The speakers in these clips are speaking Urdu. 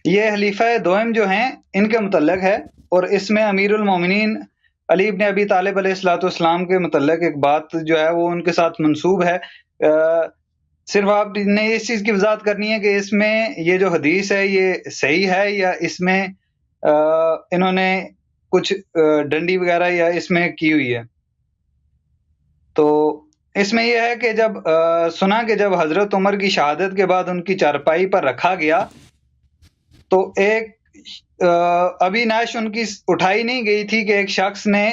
یہ خلیفہ دوم جو ہیں ان کے متعلق ہے، اور اس میں امیر المومنین علی ابن ابی طالب علیہ الصلوۃ والسلام کے متعلق ایک بات جو ہے وہ ان کے ساتھ منسوب ہے۔ صرف آپ نے اس چیز کی وضاحت کرنی ہے کہ اس میں یہ جو حدیث ہے یہ صحیح ہے، یا اس میں انہوں نے کچھ ڈنڈی وغیرہ یا اس میں کی ہوئی ہے۔ تو اس میں یہ ہے کہ جب سنا کہ جب حضرت عمر کی شہادت کے بعد ان کی چارپائی پر رکھا گیا تو ایک ابھی نعش ان کی اٹھائی نہیں گئی تھی کہ ایک شخص نے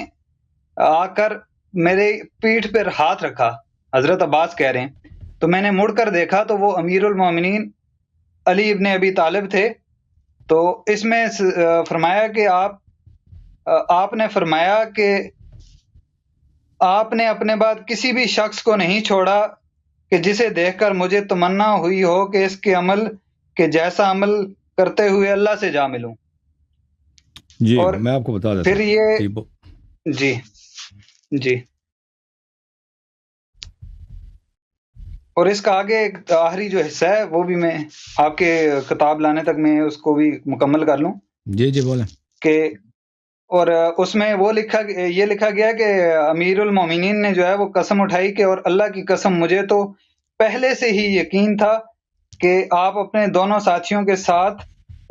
آ کر میرے پیٹھ پر ہاتھ رکھا، حضرت عباس کہہ رہے ہیں، تو میں نے مڑ کر دیکھا تو وہ امیر المومنین علی ابن ابی طالب تھے۔ تو اس میں فرمایا کہ آپ نے فرمایا کہ آپ نے اپنے بعد کسی بھی شخص کو نہیں چھوڑا کہ جسے دیکھ کر مجھے تمنا ہوئی ہو کہ اس کے عمل کے جیسا عمل کرتے ہوئے اللہ سے جا ملوں۔ جی اور میں آپ کو بتا دیتا پھر یہ جی جی اور اس کا آگے ایک آخری جو حصہ ہے وہ بھی میں آپ کے کتاب لانے تک میں اس کو بھی مکمل کر لوں۔ جی جی بولیں۔ کہ اور اس میں وہ یہ لکھا گیا کہ امیر المومنین نے جو ہے وہ قسم اٹھائی کہ اور اللہ کی قسم مجھے تو پہلے سے ہی یقین تھا کہ آپ اپنے دونوں ساتھیوں کے ساتھ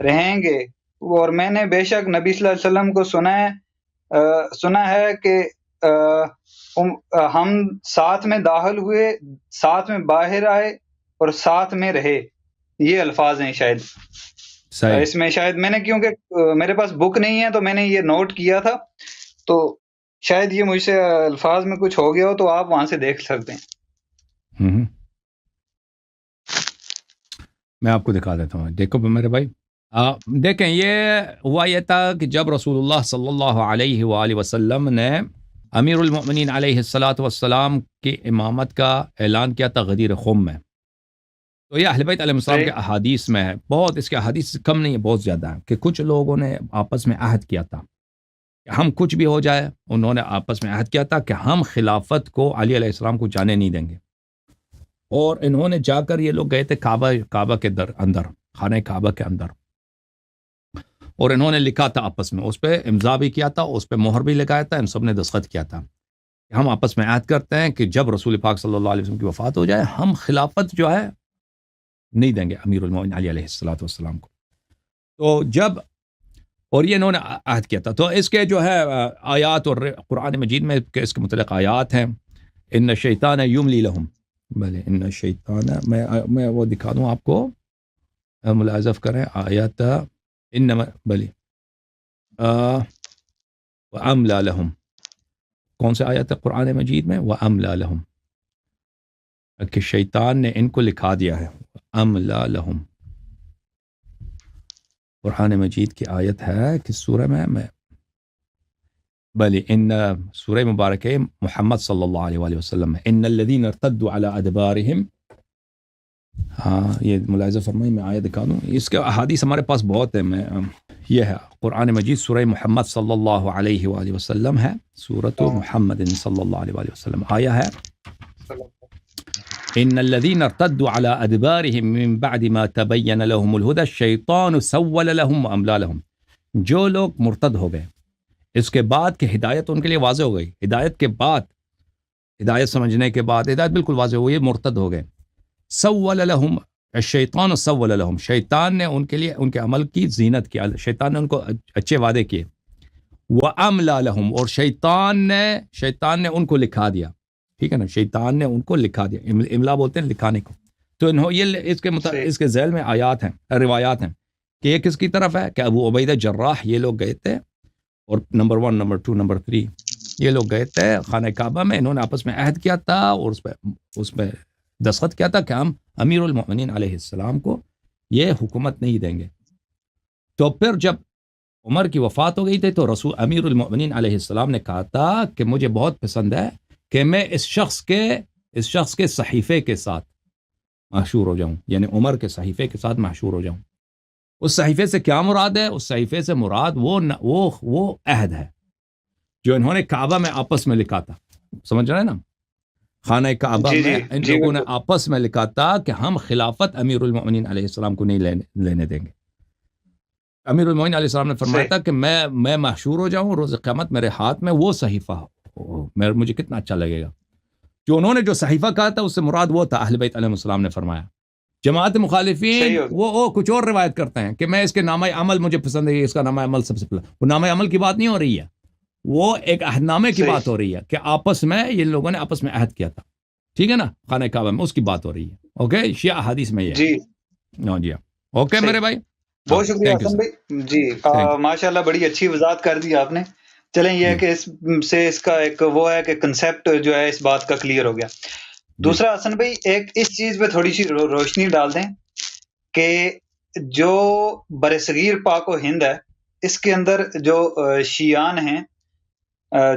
رہیں گے، اور میں نے بے شک نبی صلی اللہ علیہ وسلم کو سنا ہے کہ ہم ساتھ میں داخل ہوئے، ساتھ میں باہر آئے اور ساتھ میں رہے۔ یہ الفاظ ہیں شاید صحیح۔ اس میں شاید میں نے کیونکہ میرے پاس بک نہیں ہے تو میں نے یہ نوٹ کیا تھا، تو شاید یہ مجھ سے الفاظ میں کچھ ہو گیا ہو تو آپ وہاں سے دیکھ سکتے ہیں۔ میں آپ کو دکھا دیتا ہوں، دیکھو میرے بھائی، دیکھیں یہ ہوا یہ تھا کہ جب رسول اللہ صلی اللہ علیہ وآلہ وسلم نے امیر المؤمنین علیہ الصلاۃ والسلام کی امامت کا اعلان کیا تھا غدیر خم میں، تو یہ اہل بیت علیہ السلام کے احادیث میں ہے، بہت اس کے احادیث کم نہیں ہے، بہت زیادہ ہے، کہ کچھ لوگوں نے آپس میں عہد کیا تھا کہ ہم کچھ بھی ہو جائے، انہوں نے آپس میں عہد کیا تھا کہ ہم خلافت کو علی علیہ السلام کو جانے نہیں دیں گے، اور انہوں نے جا کر یہ لوگ گئے تھے کعبہ کے اندر، خانہ کعبہ کے اندر، اور انہوں نے لکھا تھا آپس میں، اس پہ امضا بھی کیا تھا، اس پہ مہر بھی لگایا تھا، ان سب نے دستخط کیا تھا کہ ہم آپس میں عہد کرتے ہیں کہ جب رسول پاک صلی اللہ علیہ وسلم کی وفات ہو جائے ہم خلافت جو ہے نہیں دیں گے امیر المومنین علی علیہ الصلوۃ والسلام کو۔ تو جب اور یہ انہوں نے عہد کیا تھا، تو اس کے جو ہے آیات اور قرآن مجید میں اس کے متعلق آیات ہیں، ان الشیطان یملی لہم، بلے ان الشیطان، میں وہ دکھا دوں آپ کو، ملاحظہ کریں آیات، انما بلی وَأَمْلَى لَهُمْ، کون سے آیت ہے قرآن مجید میں؟ وَأَمْلَى لَهُمْ، کہ شیطان نے ان کو لکھا دیا ہے، وَأَمْلَى لَهُمْ، قرآن مجید کی آیت ہے کہ سورہ میں بلی ان سورہ مبارک محمد صلی اللہ علیہ وآلہ وسلم ہے، ان الذین ارتدوا علی ادبارہم، ہاں یہ ملاحظہ فرمائیں، میں آیت دکھا دوں، اس کے احادیث ہمارے پاس بہت ہے، میں یہ ہے قرآن مجید سورہ محمد صلی اللہ علیہ وآلہ وسلم ہے، سورۃ محمد صلی اللہ علیہ وآلہ وسلم، آیا ہے ان الذين ارتدوا على ادبارهم من بعد ما تبين لهم الهدى الشيطان سول لهم واملى لهم، جو لوگ مرتد ہو گئے اس کے بعد کہ ہدایت ان کے لیے واضح ہو گئی، ہدایت کے بعد، ہدایت سمجھنے کے بعد ہدایت بالکل واضح ہو گئی، مرتد ہو گئے، سول لهم الشیطان سول لهم، شیطان نے ان کے لیے ان کے عمل کی زینت کی، شیطان نے ان کو اچھے وعدے کیے، واملى لهم، اور شیطان نے ان کو لکھا دیا، ٹھیک ہے نا، شیطان نے ان کو لکھا دیا، املا بولتے ہیں لکھانے کو، تو یہ اس کے ذیل میں آیات ہیں، روایات ہیں کہ یہ کس کی طرف ہے کہ ابو عبیدہ جراح یہ لوگ گئے تھے، اور نمبر 1 نمبر 2 نمبر 3 یہ لوگ گئے تھے خانہ کعبہ میں، انہوں نے آپس میں عہد کیا تھا اور اس پہ دستخط کیا تھا کہ ہم امیر المؤمنین علیہ السلام کو یہ حکومت نہیں دیں گے۔ تو پھر جب عمر کی وفات ہو گئی تھی تو رسول امیر المؤمنین علیہ السلام نے کہا تھا کہ مجھے بہت پسند ہے کہ میں اس شخص کے صحیفے کے ساتھ محشور ہو جاؤں، یعنی عمر کے صحیفے کے ساتھ محشور ہو جاؤں۔ اس صحیفے سے کیا مراد ہے؟ اس صحیفے سے مراد وہ عہد ہے جو انہوں نے کعبہ میں آپس میں لکھا تھا، سمجھ رہے ہیں نا، خانہ کعبہ میں ان لوگوں نے آپس میں لکھا تھا کہ ہم خلافت امیر المؤمنین علیہ السلام کو نہیں لینے دیں گے، امیر المومنین علیہ السلام نے فرمایا تھا کہ میں محشور ہو جاؤں روز قیامت میرے ہاتھ میں وہ صحیفہ ہو، مجھے کتنا اچھا لگے گا. جو انہوں نے جو صحیفہ کہا تھا اس سے مراد وہ تھا اہل بیت علیہ السلام نے فرمایا. جماعت مخالفین وہ کچھ اور روایت کرتے ہیں کہ میں اس کے نامہ عمل مجھے پسند ہے، اس کا نامہ عمل سب سے پہلا. وہ نامہ عمل کی بات نہیں ہو رہی ہے، وہ ایک عہد نامے کی بات ہو رہی ہے کہ آپس میں یہ لوگوں نے آپس میں عہد کیا تھا، ٹھیک ہے نا، خانہ کعبہ میں، اس کی بات ہو رہی ہے. اوکے، شیعہ حدیث میں یہ جی جی اوکے میرے بھائی، بہت شکریہ حسن بھائی جی، ماشاءاللہ بڑی اچھی وضاحت کر دی آپ نے. چلیں یہ ہے کہ اس سے اس کا ایک وہ ہے کہ کنسیپٹ جو ہے اس بات کا کلیئر ہو گیا. دوسرا حسن بھائی ایک اس چیز پہ تھوڑی سی روشنی ڈال دیں کہ جو برصغیر پاک و ہند ہے اس کے اندر جو شیعان ہیں،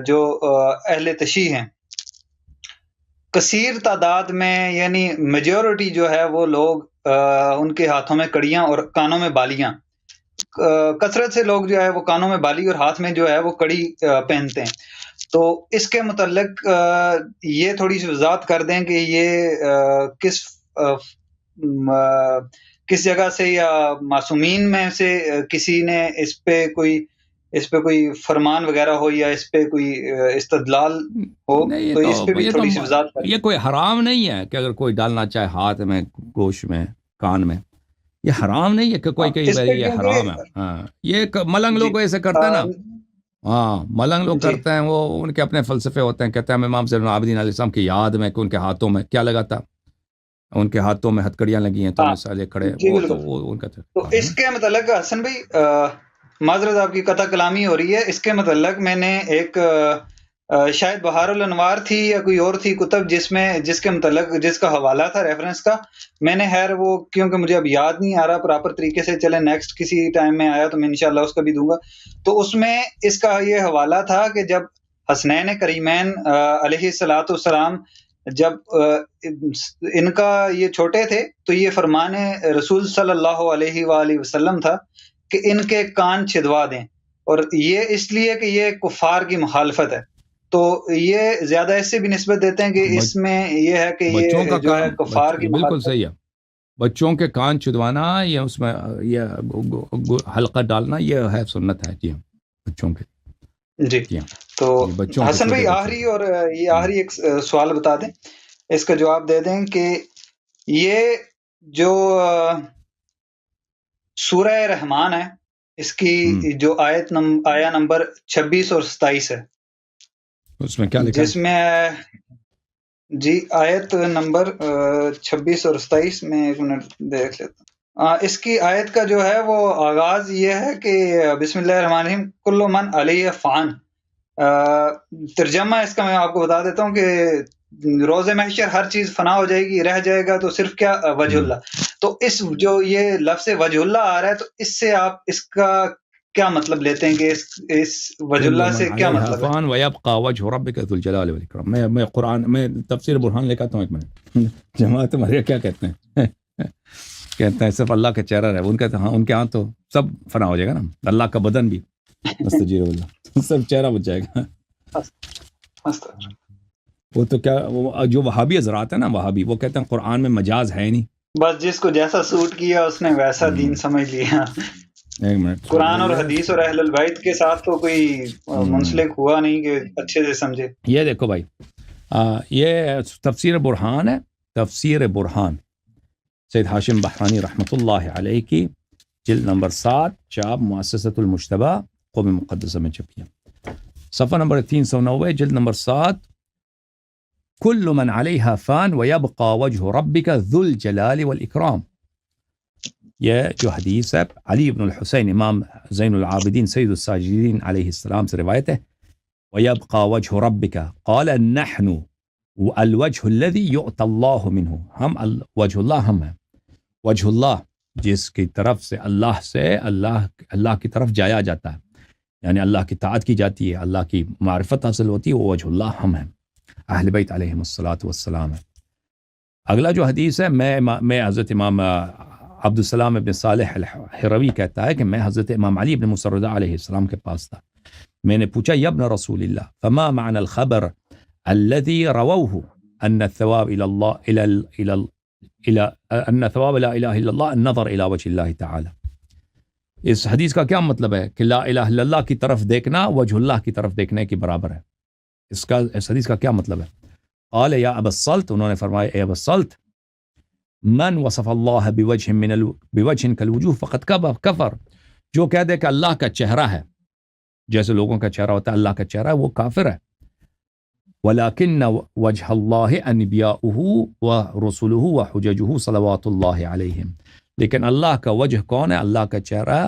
جو اہل تشیع ہیں، کثیر تعداد میں، یعنی میجورٹی جو ہے وہ لوگ ان کے ہاتھوں میں کڑیاں اور کانوں میں بالیاں، کثرت سے لوگ جو ہے وہ کانوں میں بالی اور ہاتھ میں جو ہے وہ کڑی پہنتے ہیں. تو اس کے متعلق یہ تھوڑی سی وضاحت کر دیں کہ یہ کس جگہ سے یا معصومین میں سے کسی نے اس پہ کوئی فرمان وغیرہ ہو یا اس پہ کوئی استدلال ہو، تو اس پہ بھی تھوڑی سی وضاحت کریں. یہ کوئی حرام نہیں ہے کہ اگر کوئی ڈالنا چاہے ہاتھ میں، گوشت میں، کان میں، یہ حرام نہیں ہے کہ کوئی کہیں یہ حرام ہے. ہاں، یہ ملنگ لوگ ایسے کرتے ہیں نا، ہاں ملنگ لوگ کرتے ہیں، وہ ان کے اپنے فلسفے ہوتے ہیں. کہتے ہیں امام زین العابدین علیہ السلام کی یاد میں کہ ان کے ہاتھوں میں کیا لگا تھا، ان کے ہاتھوں میں ہتکڑیاں لگی ہیں تو مثالے کھڑے. تو اس کے متعلق حسن بھائی معذرت آپ کی قطع کلامی ہو رہی ہے، اس کے متعلق میں نے ایک شاید بہار الانوار تھی یا کوئی اور تھی کتب جس کے متعلق جس کا حوالہ تھا ریفرنس کا، میں نے خیر وہ کیونکہ مجھے اب یاد نہیں آ رہا پراپر طریقے سے، چلے نیکسٹ کسی ٹائم میں آیا تو میں انشاءاللہ اس کا بھی دوں گا. تو اس میں اس کا یہ حوالہ تھا کہ جب حسنین کریمین علیہ الصلوۃ والسلام جب ان کا یہ چھوٹے تھے تو یہ فرمان رسول صلی اللہ علیہ وآلہ وسلم تھا کہ ان کے کان چھدوا دیں، اور یہ اس لیے کہ یہ کفار کی مخالفت ہے. تو یہ زیادہ اس سے بھی نسبت دیتے ہیں کہ اس میں یہ ہے کہ یہ جو ہے کفار کی بالکل صحیح ہے. بچوں کے کان چھدوانا، یہ اس میں یہ حلقہ ڈالنا، یہ ہے سنت ہے جی بچوں کے. جی تو حسن بھائی آخری اور یہ آخری ایک سوال بتا دیں، اس کا جواب دے دیں کہ یہ جو سورہ رحمان ہے اس کی جو آیا نمبر 26 اور 27 ہے، اس میں کیا لکھا؟ جس میں جی آیت نمبر 26 اور 27 میں ایک منٹ دیکھ لیتا ہوں. اس کی آیت کا جو ہے وہ آغاز یہ ہے کہ بسم اللہ الرحمن الرحیم کل من علیہ فان. ترجمہ اس کا میں آپ کو بتا دیتا ہوں کہ روز محشر ہر چیز فنا ہو جائے گی، رہ جائے گا تو صرف کیا وجہ اللہ. تو اس جو یہ لفظ وجہ اللہ آ رہا ہے تو اس سے آپ اس کا کیا مطلب لیتے ہیں کہ اس وجہ اللہ سے کیا مطلب ہے؟ وَيَبْقَى وَجْهُ رَبِّكَ ذُو الْجَلَالِ وَالْإِكْرَامِ. میں قرآن میں تفسیر برہان لے کے آتا ہوں ایک منٹ. جماعت ہمارے کیا کہتے ہیں؟ کہتے ہیں صرف اللہ کا چہرہ ہے. ان کہتے ہیں ہاں ان کے ہاں تو سب فنا ہو جائے گا نا، اللہ کا بدن بھی مستجیر اللہ، سب چہرہ بچ جائے گا. وہ تو کیا وہ جو وہابی حضرات ہیں نا، وہابی، وہ کہتے ہیں قرآن میں مجاز ہے نہیں، بس جس کو جیسا سوٹ کیا اس نے ویسا دین سمجھ لیا. ایک منٹ، قرآن اور حدیث اور اہل البیت کے ساتھ تو کوئی منسلک ہوا نہیں کہ اچھے سے سمجھے. یہ دیکھو بھائی، یہ تفسیر برہان ہے، تفسیر برہان سید ہاشم بحرانی رحمۃ اللہ علیہ کی جلد نمبر 7 چاپ مؤسسۃ المجتبیٰ قوم مقدسہ میں چھپی ہے، صفحہ نمبر 390، جلد نمبر 7. کل من علیہا فان ویبقى وجہ ربک ذو الجلال والاکرام. یہ جو حدیث ہے علی بن الحسین امام زین العابدین سید الساجدین علیہ السلام سے روایت ہے. ویبقى وجہ ربک قال نحن الوجہ الذی یؤتی اللہ منہ. ہم وجہ اللہ، ہم ہیں وجہ اللہ جس کی طرف سے اللہ کی طرف جایا جاتا ہے، یعنی اللہ کی طاعت کی جاتی ہے، اللہ کی معرفت حاصل ہوتی ہے، وہ وجہ اللہ ہم ہیں، اہل بیت علیہم الصلاۃ والسلام ہے. اگلا جو حدیث ہے، میں حضرت امام عبد السلام ابن صالح الحروی کہتا ہے کہ میں حضرت امام علی ابن موسیٰ رضا علیہ السلام کے پاس تھا. میں نے پوچھا یا ابن رسول اللہ فما معنی الخبر الذي رووه ان الثواب الى الله الى ان ثواب لا اله الا الله النظر الى وجه الله تعالى. اس حدیث کا کیا مطلب ہے کہ لا الہ الا اللہ کی طرف دیکھنا وجہ اللہ کی طرف دیکھنے کے برابر ہے. اس حدیث کا کیا مطلب ہے؟ قال یا ابا الصلت، انہوں نے فرمایا اے ابا الصلت، من وصف اللہ بوجہ کالوجوہ فقد کفر، جو کہہ دے کہ اللہ کا چہرہ ہے جیسے لوگوں کا چہرہ ہوتا ہے، اللہ کا چہرہ ہے، وہ کافر ہے. ولیکن وجہ اللہ انبیاؤہ ورسلہ وحججہ صلوات اللہ علیہم، لیکن اللہ کا وجہ کون ہے؟ اللہ کا چہرہ،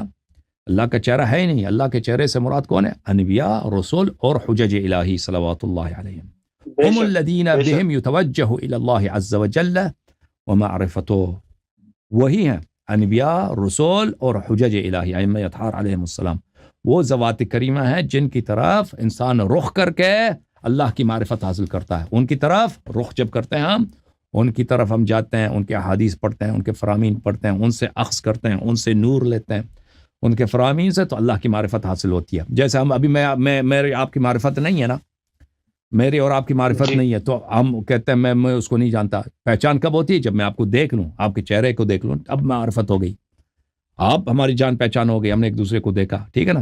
اللہ کا چہرہ ہے ہی نہیں. اللہ کے چہرے سے مراد کون ہے؟ انبیاء، رسول اور حجج الہی صلوات اللہ علیہم. هم الذین بهم یتوجہ الی اللہ عز وجل ومعرفتہ، وہی ہیں انبیاء، رسول اور حجج الہی ائمہ اطہار علیہم السلام. وہ ذوات کریمہ ہیں جن کی طرف انسان رخ کر کے اللہ کی معرفت حاصل کرتا ہے. ان کی طرف رخ جب کرتے ہیں ہم، ان کی طرف ہم جاتے ہیں، ان کے احادیث پڑھتے ہیں، ان کے فرامین پڑھتے ہیں، ان سے اخذ کرتے ہیں، ان سے نور لیتے ہیں، ان کے فرامین سے، تو اللہ کی معرفت حاصل ہوتی ہے. جیسے ہم ابھی میری آپ کی معرفت نہیں ہے نا، میری اور آپ کی معرفت نہیں ہے، تو ہم کہتے ہیں میں اس کو نہیں جانتا. پہچان کب ہوتی ہے؟ جب میں آپ کو دیکھ لوں، آپ کے چہرے کو دیکھ لوں، اب معرفت ہو گئی، آپ ہماری جان پہچان ہو گئی، ہم نے ایک دوسرے کو دیکھا. ٹھیک ہے نا؟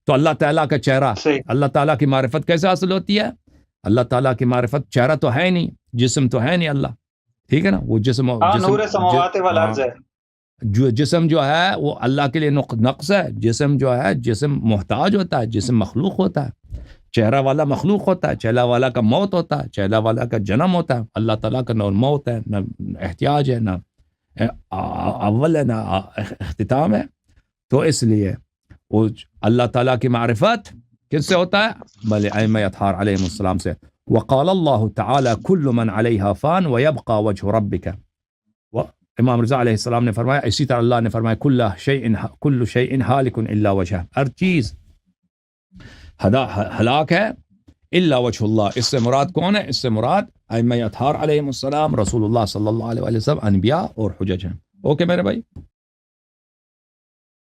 تو اللہ تعالیٰ کا چہرہ، اللہ تعالیٰ کی معرفت کیسے حاصل ہوتی ہے؟ اللہ تعالیٰ کی معرفت، چہرہ تو ہے نہیں، جسم تو ہے نہیں اللہ، ٹھیک ہے نا؟ وہ جسم نور سماوات والارض ہے، جو جسم جو ہے وہ اللہ کے لیے نقص ہے. جسم جو ہے، جسم محتاج ہوتا ہے، جسم مخلوق ہوتا ہے. چہرہ والا مخلوق ہوتا ہے، چہرہ والا کا موت ہوتا ہے، چہرہ والا کا جنم ہوتا ہے. اللہ تعالیٰ کا نہ موت ہے، نہ احتیاج ہے، نہ اول ہے، نہ اختتام ہے. تو اس لیے وہ اللہ تعالیٰ کی معرفت کس سے ہوتا ہے؟ بلے ائمہ اطہار علیہم السلام سے. وقال اللہ تعالی کل من علیہا فان ویبقى وجہ ربک. امام رضا علیہ السلام نے فرمایا، اسی طرح اللہ نے فرمایا کل شیء ہالک الا وجہ، ہر چیز ہلاک ہے الا وجہ اللہ. اس سے مراد کون ہے؟ اس سے مراد ائمہ اطہار علیہم السلام، رسول اللہ صلی اللہ علیہ وسلم، انبیاء اور حجج ہیں. اوکے میرے بھائی.